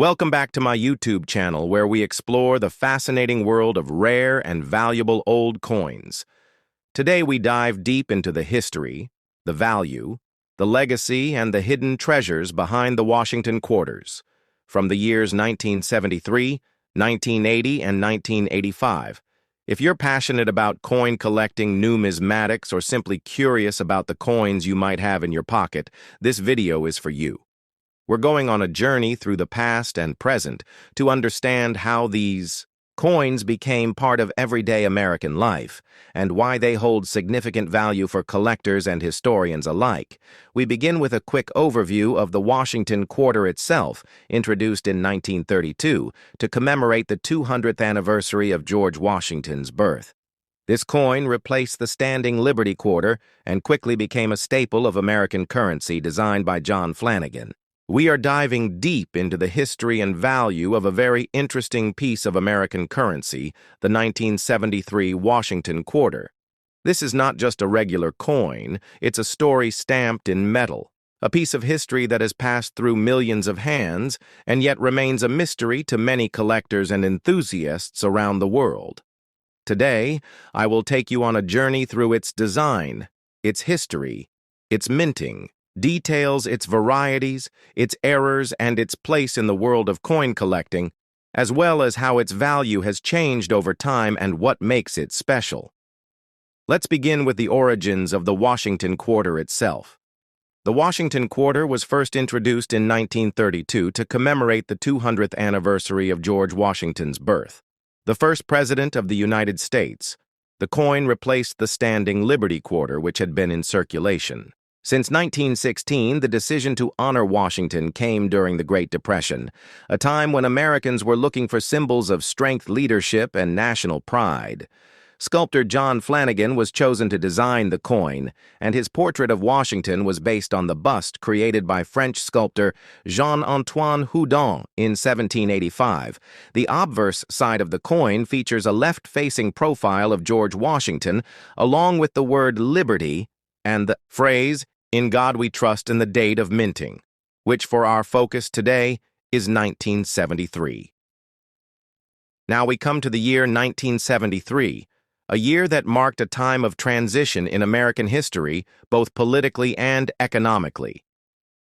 Welcome back to my YouTube channel where we explore the fascinating world of rare and valuable old coins. Today we dive deep into the history, the value, the legacy, and the hidden treasures behind the Washington quarters, from the years 1973, 1980, and 1985. If you're passionate about coin collecting, numismatics, or simply curious about the coins you might have in your pocket, this video is for you. We're going on a journey through the past and present to understand how these coins became part of everyday American life and why they hold significant value for collectors and historians alike. We begin with a quick overview of the Washington quarter itself, introduced in 1932 to commemorate the 200th anniversary of George Washington's birth. This coin replaced the standing Liberty quarter and quickly became a staple of American currency designed by John Flanagan. We are diving deep into the history and value of a very interesting piece of American currency, the 1973 Washington quarter. This is not just a regular coin, it's a story stamped in metal, a piece of history that has passed through millions of hands and yet remains a mystery to many collectors and enthusiasts around the world. Today, I will take you on a journey through its design, its history, its minting, details its varieties, its errors, and its place in the world of coin collecting, as well as how its value has changed over time and what makes it special. Let's begin with the origins of the Washington quarter itself. The Washington quarter was first introduced in 1932 to commemorate the 200th anniversary of George Washington's birth. The first president of the United States, the coin replaced the standing Liberty quarter, which had been in circulation. Since 1916, the decision to honor Washington came during the Great Depression, a time when Americans were looking for symbols of strength, leadership, and national pride. Sculptor John Flanagan was chosen to design the coin, and his portrait of Washington was based on the bust created by French sculptor Jean-Antoine Houdon in 1785. The obverse side of the coin features a left-facing profile of George Washington, along with the word Liberty and the phrase, "In God We Trust," and the date of minting, which for our focus today is 1973. Now we come to the year 1973, a year that marked a time of transition in American history, both politically and economically.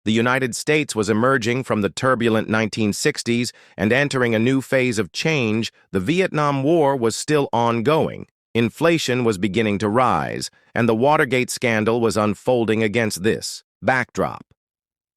The United States was emerging from the turbulent 1960s and entering a new phase of change. The Vietnam War was still ongoing. Inflation was beginning to rise, and the Watergate scandal was unfolding against this backdrop.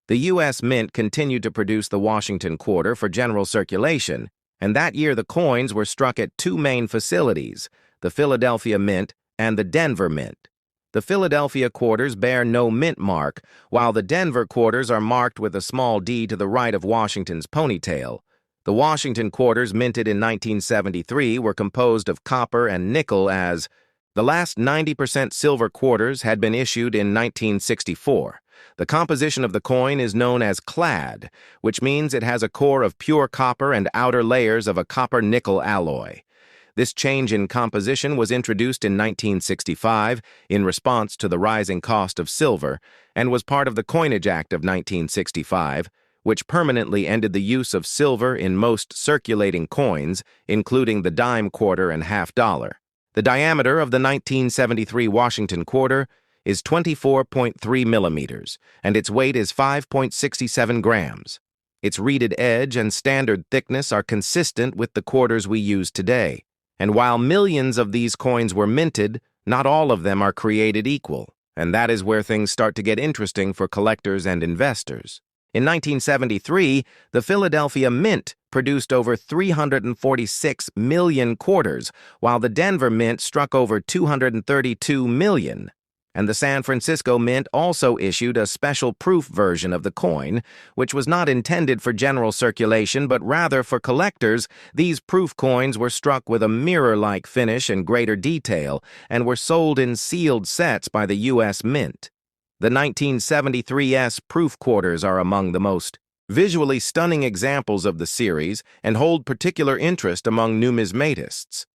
The U.S. Mint continued to produce the Washington quarter for general circulation, and that year the coins were struck at two main facilities, the Philadelphia Mint and the Denver Mint. The Philadelphia quarters bear no mint mark, while the Denver quarters are marked with a small D to the right of Washington's ponytail. The Washington quarters minted in 1973 were composed of copper and nickel, as the last 90% silver quarters had been issued in 1964. The composition of the coin is known as clad, which means it has a core of pure copper and outer layers of a copper-nickel alloy. This change in composition was introduced in 1965 in response to the rising cost of silver and was part of the Coinage Act of 1965, which permanently ended the use of silver in most circulating coins, including the dime quarter and half dollar. The diameter of the 1973 Washington quarter is 24.3 millimeters, and its weight is 5.67 grams. Its reeded edge and standard thickness are consistent with the quarters we use today, and while millions of these coins were minted, not all of them are created equal, and that is where things start to get interesting for collectors and investors. In 1973, the Philadelphia Mint produced over 346 million quarters, while the Denver Mint struck over 232 million. And the San Francisco Mint also issued a special proof version of the coin, which was not intended for general circulation but rather for collectors. These proof coins were struck with a mirror-like finish and greater detail, and were sold in sealed sets by the U.S. Mint. The 1973's proof quarters are among the most visually stunning examples of the series and hold particular interest among numismatists.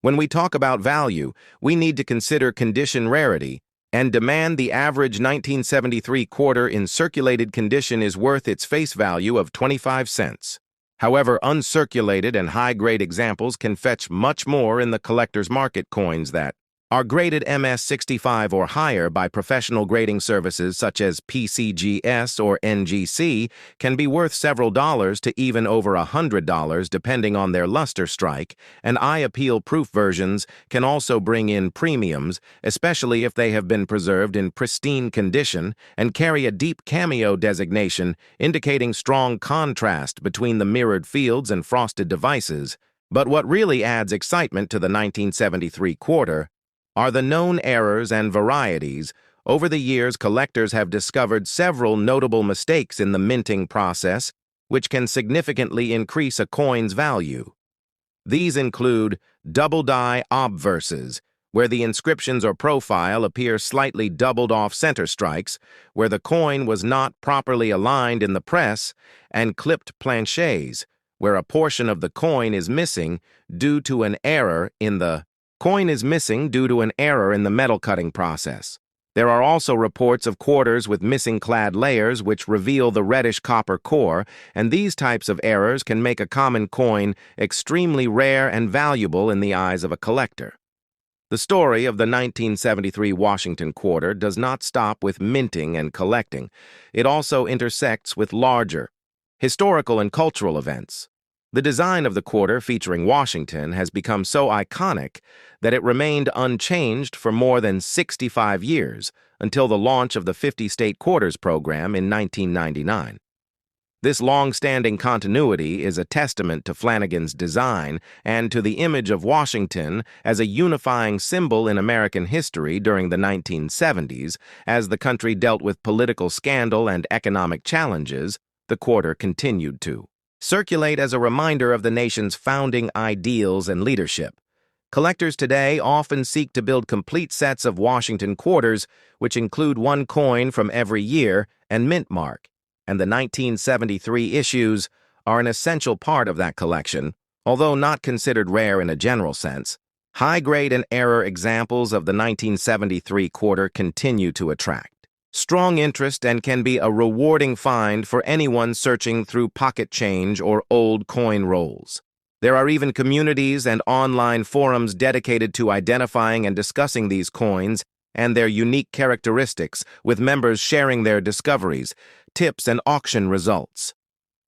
When we talk about value, we need to consider condition rarity and demand the average 1973 quarter in circulated condition is worth its face value of 25 cents. However, uncirculated and high-grade examples can fetch much more in the collector's market. Coins that are graded MS-65 or higher by professional grading services such as PCGS or NGC can be worth several dollars to even over $100 depending on their luster strike, and eye appeal-proof versions can also bring in premiums, especially if they have been preserved in pristine condition and carry a deep cameo designation indicating strong contrast between the mirrored fields and frosted devices. But what really adds excitement to the 1973 quarter are the known errors and varieties. Over the years, collectors have discovered several notable mistakes in the minting process, which can significantly increase a coin's value. These include double-die obverses, where the inscriptions or profile appear slightly doubled off center strikes, where the coin was not properly aligned in the press, and clipped planchets, where a portion of the coin is missing due to an error in the metal cutting process. There are also reports of quarters with missing clad layers which reveal the reddish copper core, and these types of errors can make a common coin extremely rare and valuable in the eyes of a collector. The story of the 1973 Washington quarter does not stop with minting and collecting. It also intersects with larger historical and cultural events. The design of the quarter featuring Washington has become so iconic that it remained unchanged for more than 65 years until the launch of the 50-state quarters program in 1999. This long-standing continuity is a testament to Flanagan's design and to the image of Washington as a unifying symbol in American history during the 1970s. As the country dealt with political scandal and economic challenges, the quarter continued to circulate as a reminder of the nation's founding ideals and leadership. Collectors today often seek to build complete sets of Washington quarters, which include one coin from every year and mint mark, and the 1973 issues are an essential part of that collection, although not considered rare in a general sense. High-grade and error examples of the 1973 quarter continue to attract strong interest and can be a rewarding find for anyone searching through pocket change or old coin rolls. There are even communities and online forums dedicated to identifying and discussing these coins and their unique characteristics, with members sharing their discoveries, tips, and auction results.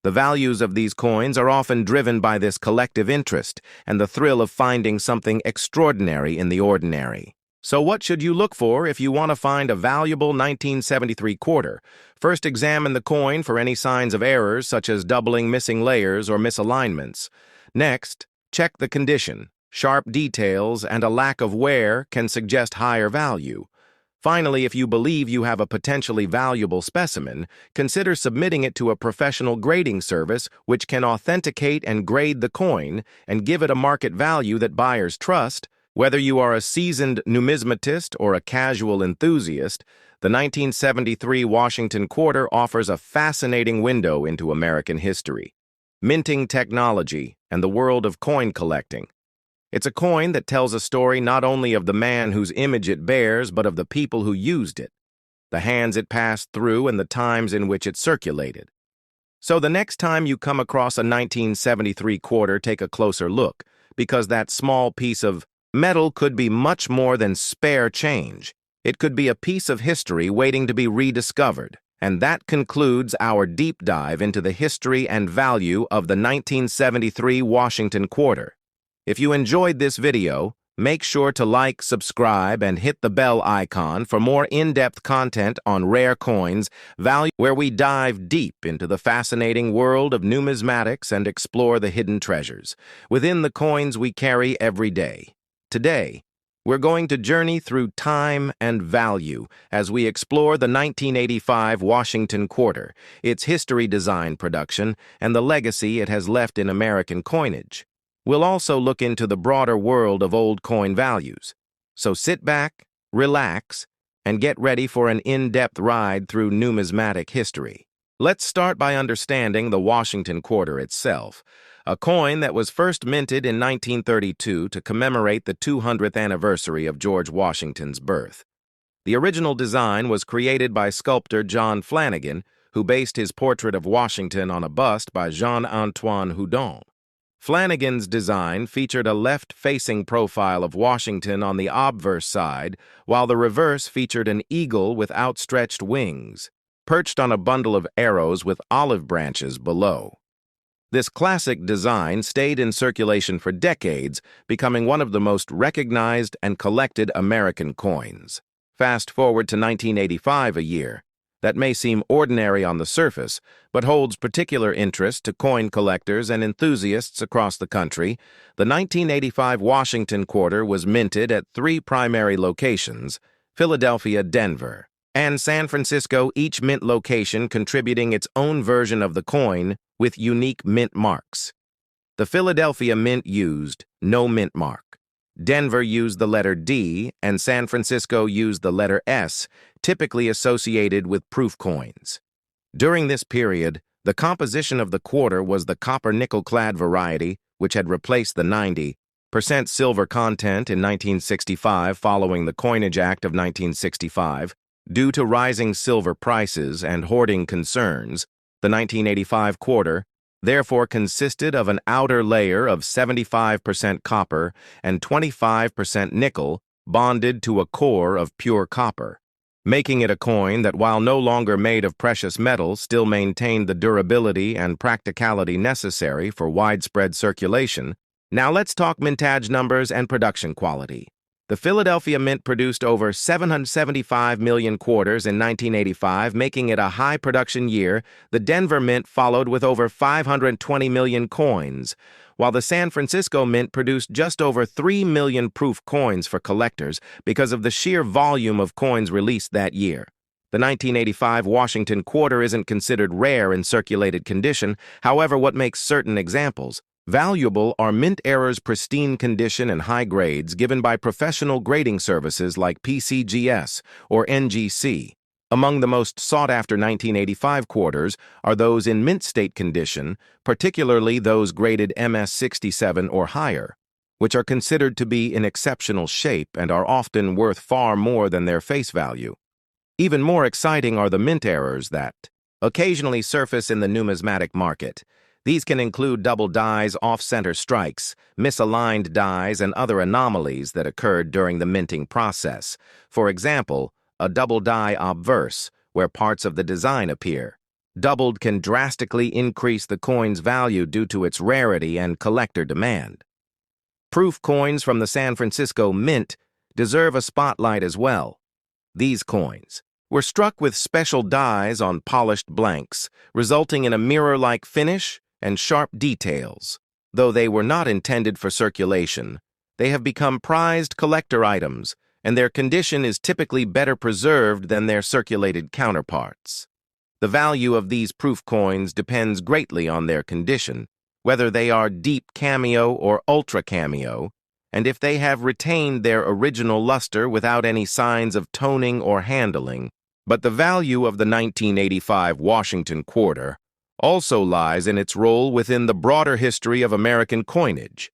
The values of these coins are often driven by this collective interest and the thrill of finding something extraordinary in the ordinary. So what should you look for if you want to find a valuable 1973 quarter? First, examine the coin for any signs of errors such as doubling, missing layers, or misalignments. Next, check the condition. Sharp details and a lack of wear can suggest higher value. Finally, if you believe you have a potentially valuable specimen, consider submitting it to a professional grading service which can authenticate and grade the coin and give it a market value that buyers trust. Whether you are a seasoned numismatist or a casual enthusiast, the 1973 Washington quarter offers a fascinating window into American history, minting technology, and the world of coin collecting. It's a coin that tells a story not only of the man whose image it bears, but of the people who used it, the hands it passed through, and the times in which it circulated. So the next time you come across a 1973 quarter, take a closer look, because that small piece of metal could be much more than spare change. It could be a piece of history waiting to be rediscovered. And that concludes our deep dive into the history and value of the 1973 Washington quarter. If you enjoyed this video, make sure to like, subscribe, and hit the bell icon for more in-depth content on rare coins, where we dive deep into the fascinating world of numismatics and explore the hidden treasures within the coins we carry every day. Today, we're going to journey through time and value as we explore the 1985 Washington quarter, its history, design, production, and the legacy it has left in American coinage. We'll also look into the broader world of old coin values. So sit back, relax, and get ready for an in-depth ride through numismatic history. Let's start by understanding the Washington quarter itself, a coin that was first minted in 1932 to commemorate the 200th anniversary of George Washington's birth. The original design was created by sculptor John Flanagan, who based his portrait of Washington on a bust by Jean-Antoine Houdon. Flanagan's design featured a left-facing profile of Washington on the obverse side, while the reverse featured an eagle with outstretched wings, perched on a bundle of arrows with olive branches below. This classic design stayed in circulation for decades, becoming one of the most recognized and collected American coins. Fast forward to 1985 a year. That may seem ordinary on the surface, but holds particular interest to coin collectors and enthusiasts across the country. The 1985 Washington quarter was minted at 3 primary locations: Philadelphia, Denver, and San Francisco, each mint location contributing its own version of the coin with unique mint marks. The Philadelphia mint used no mint mark. Denver used the letter D, and San Francisco used the letter S, typically associated with proof coins. During this period, the composition of the quarter was the copper-nickel-clad variety, which had replaced the 90% silver content in 1965 following the Coinage Act of 1965. Due to rising silver prices and hoarding concerns, the 1985 quarter therefore consisted of an outer layer of 75% copper and 25% nickel bonded to a core of pure copper, making it a coin that, while no longer made of precious metal, still maintained the durability and practicality necessary for widespread circulation. Now let's talk mintage numbers and production quality. The Philadelphia Mint produced over 775 million quarters in 1985, making it a high production year. The Denver Mint followed with over 520 million coins, while the San Francisco Mint produced just over 3 million proof coins for collectors because of the sheer volume of coins released that year. The 1985 Washington quarter isn't considered rare in circulated condition. However, what makes certain examples valuable are mint era's pristine condition and high grades given by professional grading services like PCGS or NGC. Among the most sought-after 1985 quarters are those in mint state condition, particularly those graded MS67 or higher, which are considered to be in exceptional shape and are often worth far more than their face value. Even more exciting are the mint errors that occasionally surface in the numismatic market. These can include double dies, off-center strikes, misaligned dies, and other anomalies that occurred during the minting process. For example, a double die obverse, where parts of the design appear. Doubled can drastically increase the coin's value due to its rarity and collector demand. Proof coins from the San Francisco Mint deserve a spotlight as well. These coins were struck with special dies on polished blanks, resulting in a mirror-like finish and sharp details. Though they were not intended for circulation, they have become prized collector items, and their condition is typically better preserved than their circulated counterparts. The value of these proof coins depends greatly on their condition, whether they are deep cameo or ultra cameo, and if they have retained their original luster without any signs of toning or handling. But the value of the 1985 Washington quarter also lies in its role within the broader history of American coinage.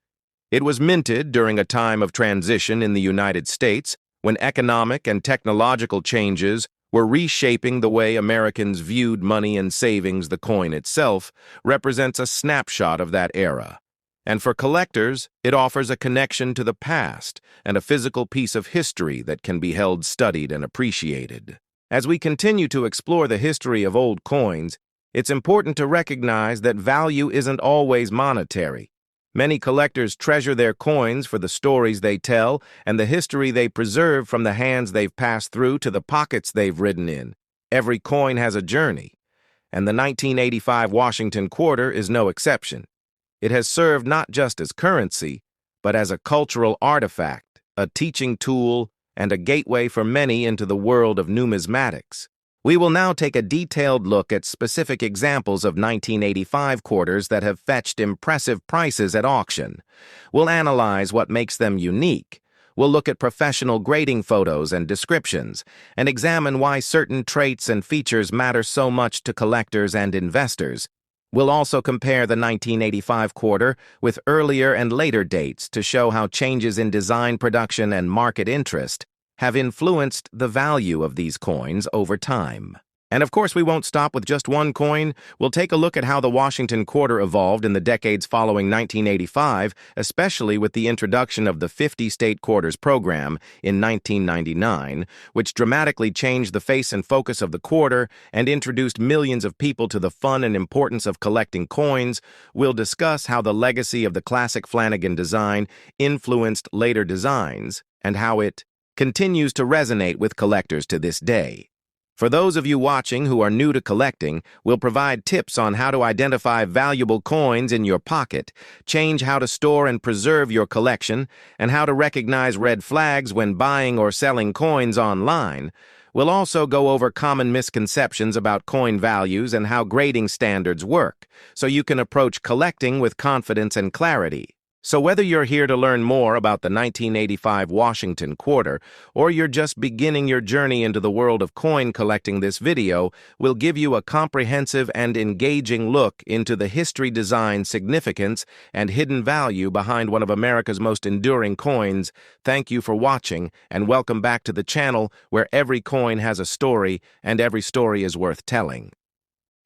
It was minted during a time of transition in the United States when economic and technological changes were reshaping the way Americans viewed money and savings. The coin itself represents a snapshot of that era. And for collectors, it offers a connection to the past and a physical piece of history that can be held, studied, and appreciated. As we continue to explore the history of old coins, it's important to recognize that value isn't always monetary. Many collectors treasure their coins for the stories they tell and the history they preserve, from the hands they've passed through to the pockets they've ridden in. Every coin has a journey, and the 1985 Washington quarter is no exception. It has served not just as currency, but as a cultural artifact, a teaching tool, and a gateway for many into the world of numismatics. We will now take a detailed look at specific examples of 1985 quarters that have fetched impressive prices at auction. We'll analyze what makes them unique. We'll look at professional grading photos and descriptions, and examine why certain traits and features matter so much to collectors and investors. We'll also compare the 1985 quarter with earlier and later dates to show how changes in design, production, and market interest have influenced the value of these coins over time. And of course, we won't stop with just one coin. We'll take a look at how the Washington quarter evolved in the decades following 1985, especially with the introduction of the 50-state quarters program in 1999, which dramatically changed the face and focus of the quarter and introduced millions of people to the fun and importance of collecting coins. We'll discuss how the legacy of the classic Flanagan design influenced later designs and how it continues to resonate with collectors to this day. For those of you watching who are new to collecting, we'll provide tips on how to identify valuable coins in your pocket, change how to store and preserve your collection, and how to recognize red flags when buying or selling coins online. We'll also go over common misconceptions about coin values and how grading standards work, so you can approach collecting with confidence and clarity. So whether you're here to learn more about the 1985 Washington quarter, or you're just beginning your journey into the world of coin collecting, this video will give you a comprehensive and engaging look into the history, design, significance, and hidden value behind one of America's most enduring coins. Thank you for watching, and welcome back to the channel where every coin has a story, and every story is worth telling.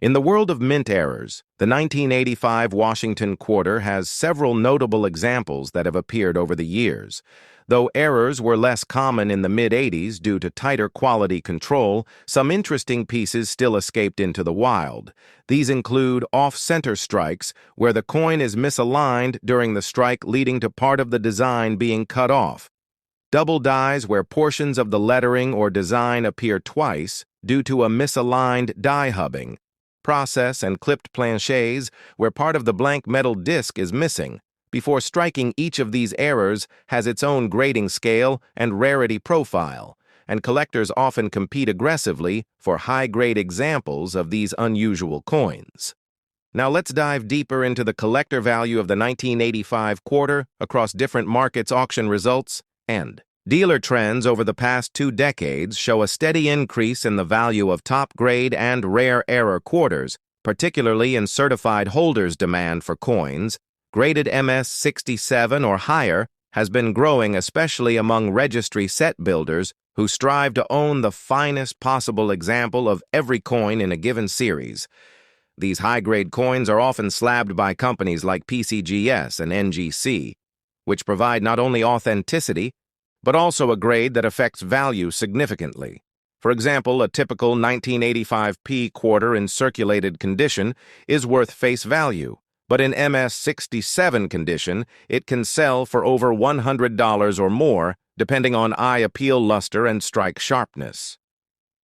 In the world of mint errors, the 1985 Washington quarter has several notable examples that have appeared over the years. Though errors were less common in the mid-'80s due to tighter quality control, some interesting pieces still escaped into the wild. These include off-center strikes, where the coin is misaligned during the strike, leading to part of the design being cut off. Double dies, where portions of the lettering or design appear twice due to a misaligned die hubbing process, and clipped planchets, where part of the blank metal disc is missing. Before striking, each of these errors has its own grading scale and rarity profile, and collectors often compete aggressively for high-grade examples of these unusual coins. Now let's dive deeper into the collector value of the 1985 quarter across different markets, auction results, and dealer trends over the past 2 decades show a steady increase in the value of top-grade and rare error quarters, particularly in certified holders' demand for coins. Graded MS-67 or higher has been growing, especially among registry set builders who strive to own the finest possible example of every coin in a given series. These high-grade coins are often slabbed by companies like PCGS and NGC, which provide not only authenticity, but also a grade that affects value significantly. For example, a typical 1985 P quarter in circulated condition is worth face value, but in MS-67 condition, it can sell for over $100 or more, depending on eye appeal, luster, and strike sharpness.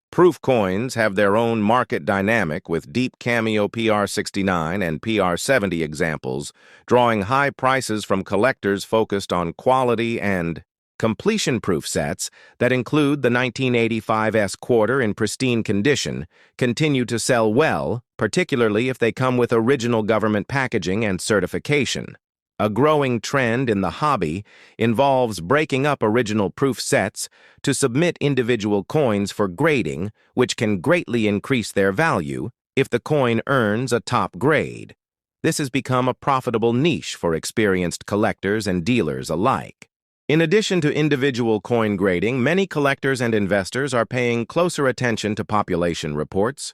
Proof coins have their own market dynamic, with deep cameo PR69 and PR70 examples, drawing high prices from collectors focused on quality and completion-proof sets that include the 1985 S quarter in pristine condition continue to sell well, particularly if they come with original government packaging and certification. A growing trend in the hobby involves breaking up original proof sets to submit individual coins for grading, which can greatly increase their value if the coin earns a top grade. This has become a profitable niche for experienced collectors and dealers alike. In addition to individual coin grading, many collectors and investors are paying closer attention to population reports.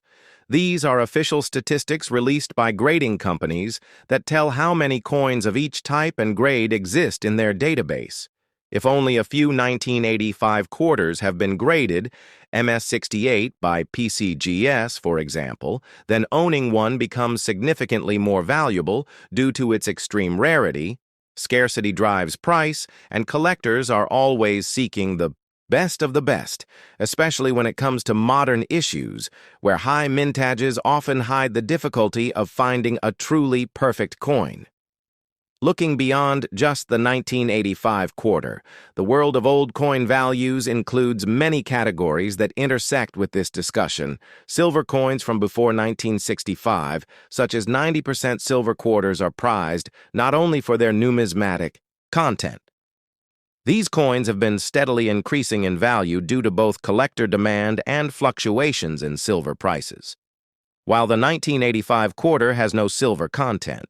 These are official statistics released by grading companies that tell how many coins of each type and grade exist in their database. If only a few 1985 quarters have been graded, MS-68 by PCGS, for example, then owning one becomes significantly more valuable due to its extreme rarity. Scarcity drives price, and collectors are always seeking the best of the best, especially when it comes to modern issues, where high mintages often hide the difficulty of finding a truly perfect coin. Looking beyond just the 1985 quarter, the world of old coin values includes many categories that intersect with this discussion. Silver coins from before 1965, such as 90% silver quarters, are prized not only for their numismatic content. These coins have been steadily increasing in value due to both collector demand and fluctuations in silver prices. While the 1985 quarter has no silver content,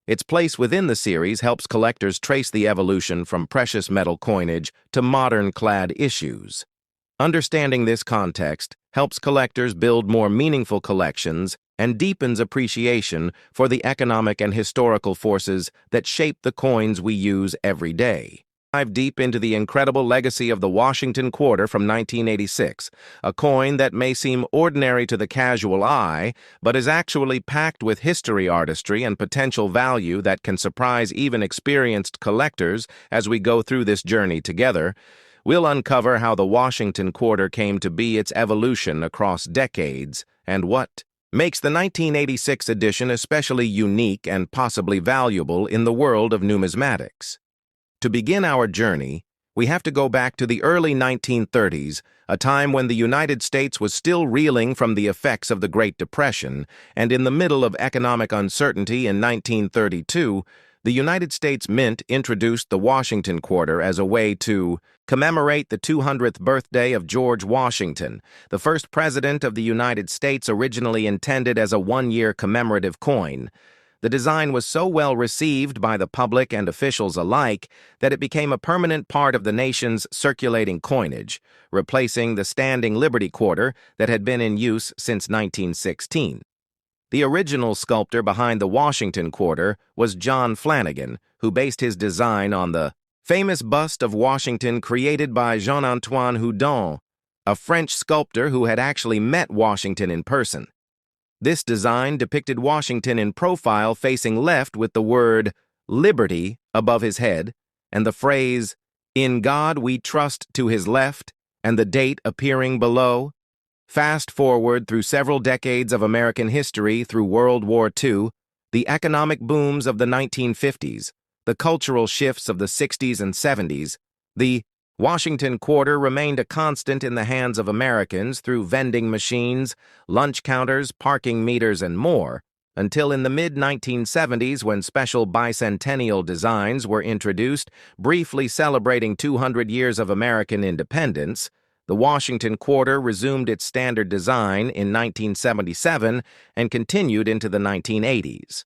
its place within the series helps collectors trace the evolution from precious metal coinage to modern clad issues. Understanding this context helps collectors build more meaningful collections and deepens appreciation for the economic and historical forces that shape the coins we use every day. Dive deep into the incredible legacy of the Washington Quarter from 1986, a coin that may seem ordinary to the casual eye, but is actually packed with history, artistry, and potential value that can surprise even experienced collectors. As we go through this journey together, we'll uncover how the Washington Quarter came to be, its evolution across decades, and what makes the 1986 edition especially unique and possibly valuable in the world of numismatics. To begin our journey, we have to go back to the early 1930s, a time when the United States was still reeling from the effects of the Great Depression, and in the middle of economic uncertainty in 1932, the United States Mint introduced the Washington Quarter as a way to commemorate the 200th birthday of George Washington, the first president of the United States, originally intended as a one-year commemorative coin. The design was so well received by the public and officials alike that it became a permanent part of the nation's circulating coinage, replacing the standing Liberty Quarter that had been in use since 1916. The original sculptor behind the Washington Quarter was John Flanagan, who based his design on the famous bust of Washington created by Jean-Antoine Houdon, a French sculptor who had actually met Washington in person. This design depicted Washington in profile facing left with the word Liberty above his head and the phrase, "In God we trust," to his left, and the date appearing below. Fast forward through several decades of American history through World War II, the economic booms of the 1950s, the cultural shifts of the 60s and 70s, the Washington Quarter remained a constant in the hands of Americans through vending machines, lunch counters, parking meters, and more, until in the mid-1970s when special bicentennial designs were introduced, briefly celebrating 200 years of American independence. The Washington Quarter resumed its standard design in 1977 and continued into the 1980s.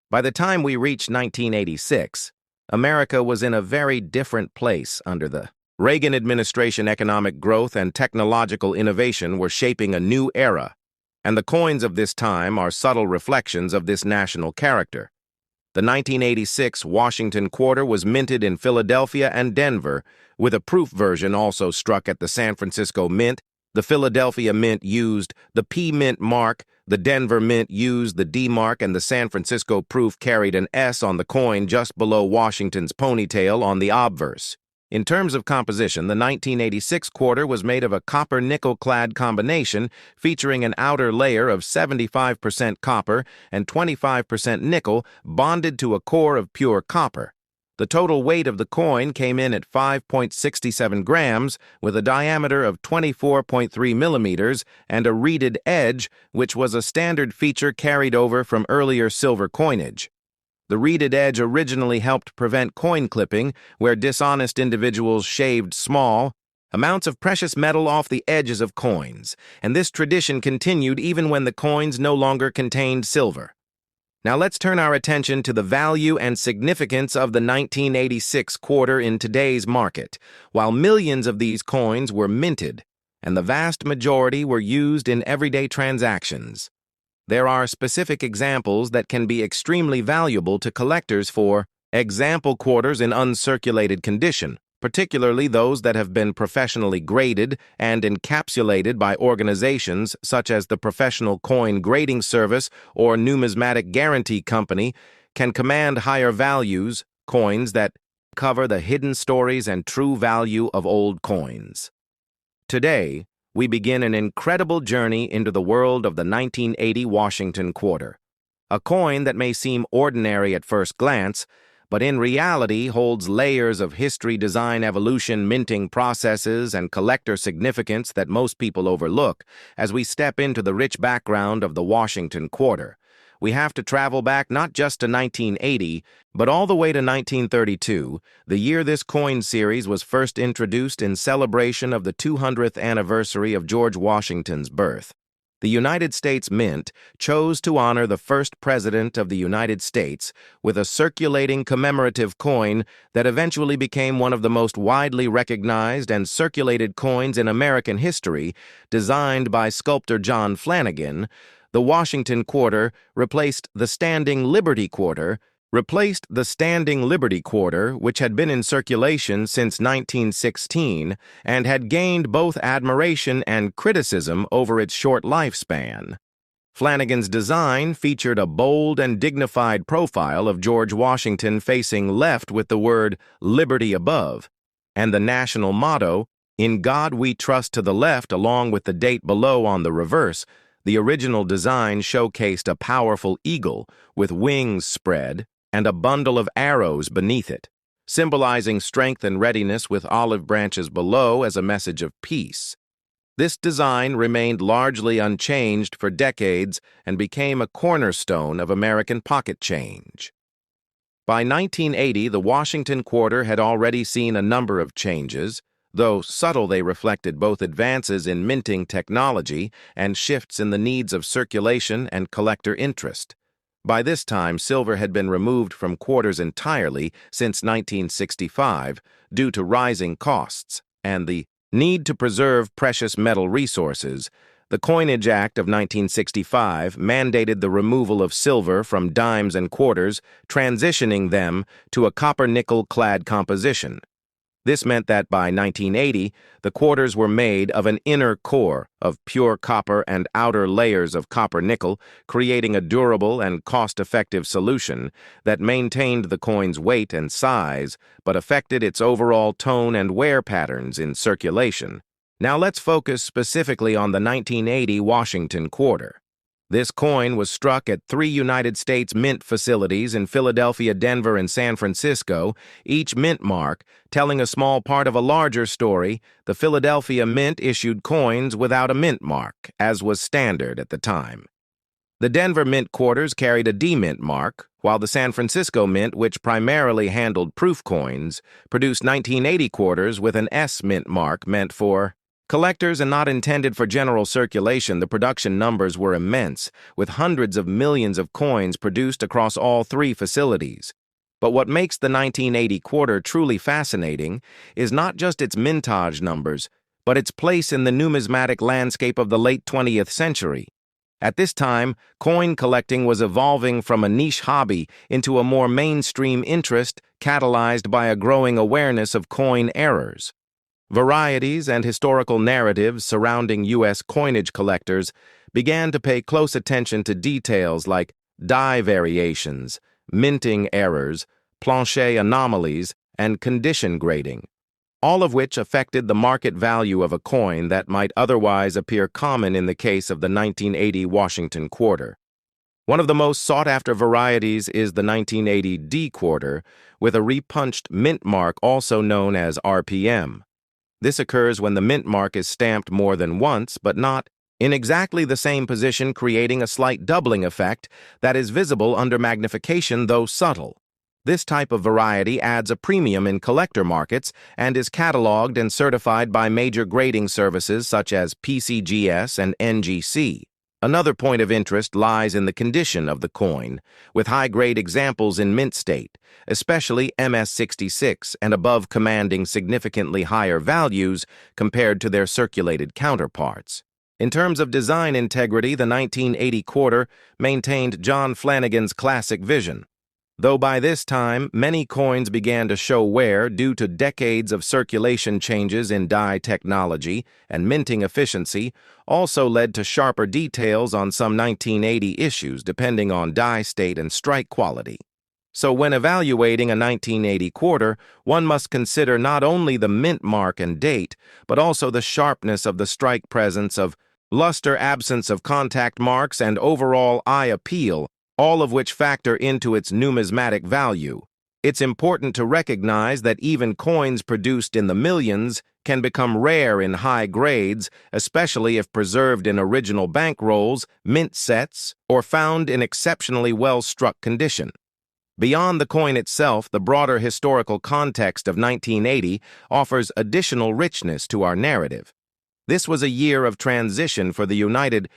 By the time we reached 1986, America was in a very different place under the Reagan administration. Economic growth and technological innovation were shaping a new era, and the coins of this time are subtle reflections of this national character. The 1986 Washington Quarter was minted in Philadelphia and Denver, with a proof version also struck at the San Francisco Mint. The Philadelphia Mint used the P Mint mark, the Denver Mint used the D mark, and the San Francisco proof carried an S on the coin just below Washington's ponytail on the obverse. In terms of composition, the 1986 quarter was made of a copper-nickel-clad combination featuring an outer layer of 75% copper and 25% nickel bonded to a core of pure copper. The total weight of the coin came in at 5.67 grams, with a diameter of 24.3 millimeters and a reeded edge, which was a standard feature carried over from earlier silver coinage. The reeded edge originally helped prevent coin clipping, where dishonest individuals shaved small amounts of precious metal off the edges of coins, and this tradition continued even when the coins no longer contained silver. Now let's turn our attention to the value and significance of the 1986 quarter in today's market. While millions of these coins were minted, and the vast majority were used in everyday transactions, there are specific examples that can be extremely valuable to collectors. For example, quarters in uncirculated condition, particularly those that have been professionally graded and encapsulated by organizations such as the Professional Coin Grading Service or Numismatic Guarantee Company, can command higher values. Coins that cover the hidden stories and true value of old coins. Today, we begin an incredible journey into the world of the 1980 Washington Quarter, a coin that may seem ordinary at first glance, but in reality holds layers of history, design, evolution, minting processes, and collector significance that most people overlook. As we step into the rich background of the Washington Quarter, we have to travel back not just to 1980, but all the way to 1932, the year this coin series was first introduced in celebration of the 200th anniversary of George Washington's birth. The United States Mint chose to honor the first president of the United States with a circulating commemorative coin that eventually became one of the most widely recognized and circulated coins in American history. Designed by sculptor John Flanagan, the Washington Quarter replaced the Standing Liberty Quarter, which had been in circulation since 1916 and had gained both admiration and criticism over its short lifespan. Flanagan's design featured a bold and dignified profile of George Washington facing left with the word "Liberty" above, and the national motto, "In God We Trust," to the left, along with the date below on the reverse. The original design showcased a powerful eagle with wings spread and a bundle of arrows beneath it, symbolizing strength and readiness, with olive branches below as a message of peace. This design remained largely unchanged for decades and became a cornerstone of American pocket change. By 1980, the Washington Quarter had already seen a number of changes. Though subtle, they reflected both advances in minting technology and shifts in the needs of circulation and collector interest. By this time, silver had been removed from quarters entirely since 1965 due to rising costs and the need to preserve precious metal resources. The Coinage Act of 1965 mandated the removal of silver from dimes and quarters, transitioning them to a copper-nickel-clad composition. This meant that by 1980, the quarters were made of an inner core of pure copper and outer layers of copper-nickel, creating a durable and cost-effective solution that maintained the coin's weight and size, but affected its overall tone and wear patterns in circulation. Now let's focus specifically on the 1980 Washington Quarter. This coin was struck at 3 United States Mint facilities in Philadelphia, Denver, and San Francisco, each mint mark telling a small part of a larger story. The Philadelphia Mint issued coins without a mint mark, as was standard at the time. The Denver Mint quarters carried a D-Mint mark, while the San Francisco Mint, which primarily handled proof coins, produced 1980 quarters with an S-Mint mark meant for collectors and not intended for general circulation. The production numbers were immense, with hundreds of millions of coins produced across all 3 facilities. But what makes the 1980 quarter truly fascinating is not just its mintage numbers, but its place in the numismatic landscape of the late 20th century. At this time, coin collecting was evolving from a niche hobby into a more mainstream interest, catalyzed by a growing awareness of coin errors. Varieties and historical narratives surrounding U.S. coinage collectors began to pay close attention to details like die variations, minting errors, plancher anomalies, and condition grading, all of which affected the market value of a coin that might otherwise appear common in the case of the 1980 Washington Quarter. One of the most sought-after varieties is the 1980 D Quarter, with a repunched mint mark also known as RPM. This occurs when the mint mark is stamped more than once, but not in exactly the same position, creating a slight doubling effect that is visible under magnification, though subtle. This type of variety adds a premium in collector markets and is cataloged and certified by major grading services such as PCGS and NGC. Another point of interest lies in the condition of the coin, with high-grade examples in mint state, especially MS-66 and above, commanding significantly higher values compared to their circulated counterparts. In terms of design integrity, the 1980 quarter maintained John Flanagan's classic vision. Though by this time, many coins began to show wear due to decades of circulation changes in die technology, and minting efficiency also led to sharper details on some 1980 issues depending on die state and strike quality. So when evaluating a 1980 quarter, one must consider not only the mint mark and date, but also the sharpness of the strike, presence of luster, absence of contact marks, and overall eye appeal, all of which factor into its numismatic value. It's important to recognize that even coins produced in the millions can become rare in high grades, especially if preserved in original bankrolls, mint sets, or found in exceptionally well-struck condition. Beyond the coin itself, the broader historical context of 1980 offers additional richness to our narrative. This was a year of transition for the United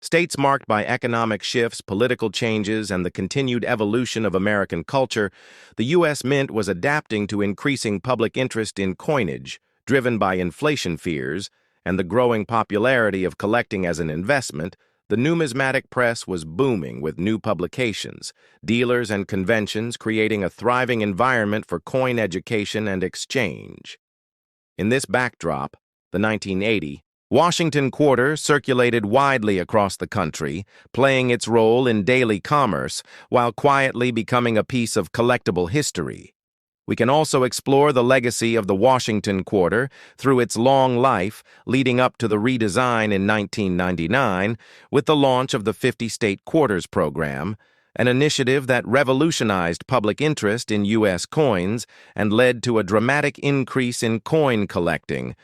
States marked by economic shifts, political changes, and the continued evolution of American culture, the U.S. Mint was adapting to increasing public interest in coinage, driven by inflation fears, and the growing popularity of collecting as an investment. The numismatic press was booming with new publications, dealers and conventions creating a thriving environment for coin education and exchange. In this backdrop, the 1980 Washington Quarter circulated widely across the country, playing its role in daily commerce while quietly becoming a piece of collectible history. We can also explore the legacy of the Washington Quarter through its long life, leading up to the redesign in 1999 with the launch of the 50-State Quarters program, an initiative that revolutionized public interest in U.S. coins and led to a dramatic increase in coin collecting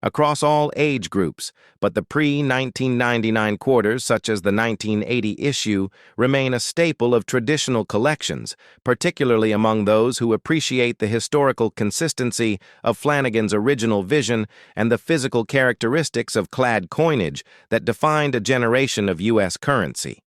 across all age groups, but the pre-1999 quarters, such as the 1980 issue, remain a staple of traditional collections, particularly among those who appreciate the historical consistency of Flanagan's original vision and the physical characteristics of clad coinage that defined a generation of U.S. currency.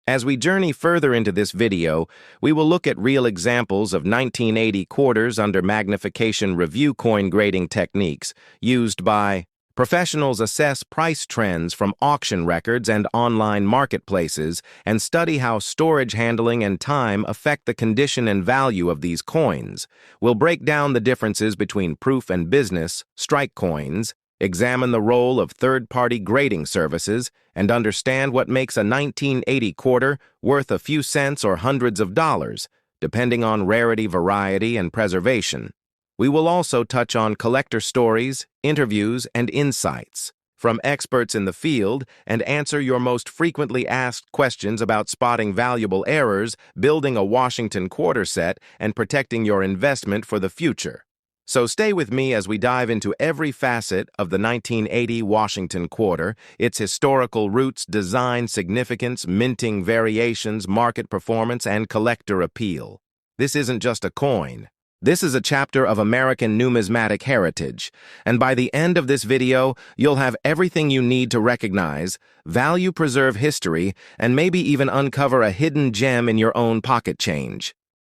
As we journey further into this video, we will look at real examples of 1980 quarters under magnification review coin grading techniques used by professionals. Assess price trends from auction records and online marketplaces and study how storage handling and time affect the condition and value of these coins. We'll break down the differences between proof and business, strike coins, examine the role of third-party grading services, and understand what makes a 1980 quarter worth a few cents or hundreds of dollars, depending on rarity, variety, and preservation. We will also touch on collector stories, interviews, and insights from experts in the field and answer your most frequently asked questions about spotting valuable errors, building a Washington quarter set, and protecting your investment for the future. So stay with me as we dive into every facet of the 1980 Washington Quarter, its historical roots, design significance, minting variations, market performance, and collector appeal. This isn't just a coin. This is a chapter of American numismatic heritage, and by the end of this video, you'll have everything you need to recognize, value, preserve history, and maybe even uncover a hidden gem in your own pocket change.